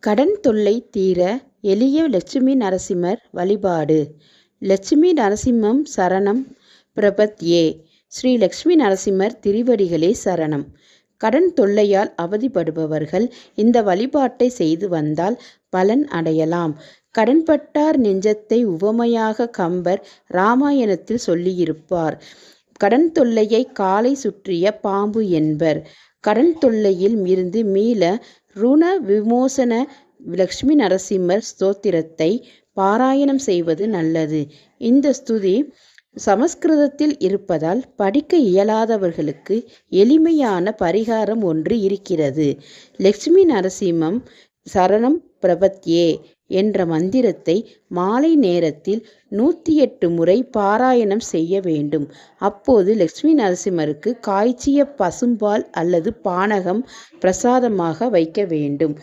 கடன் தொல்லை தீர எளிய லட்சுமி நரசிம்மர் வழிபாடு. லட்சுமி நரசிம்மம் சரணம் பிரபத்யே. ஸ்ரீ லட்சுமி நரசிம்மர் திருவடிகளே சரணம். கடன் தொல்லையால் அவதிப்படுபவர்கள் இந்த வழிபாட்டை செய்து வந்தால் பலன் அடையலாம். கடன்பட்டார் நெஞ்சத்தை உவமையாக கம்பர் இராமாயணத்தில் சொல்லியிருப்பார். கடன் தொல்லையை காலை சுற்றிய பாம்பு என்பர். கடன் தொல்லையில் இருந்து மீள ருண விமோசன லட்சுமி நரசிம்மர் ஸ்தோத்திரத்தை பாராயணம் செய்வது நல்லது. இந்த ஸ்துதி சமஸ்கிருதத்தில் இருப்பதால் படிக்க இயலாதவர்களுக்கு எளிமையான பரிகாரம் ஒன்று இருக்கிறது. லட்சுமி நரசிம்மம் சரணம் பிரபத்யே என்ற மந்திரத்தை மாலை நேரத்தில் 108 முறை பாராயணம் செய்ய வேண்டும். அப்போது லட்சுமி நரசிம்மருக்கு காய்ச்சிய பசும்பால் அல்லது பானகம் பிரசாதமாக வைக்க வேண்டும்.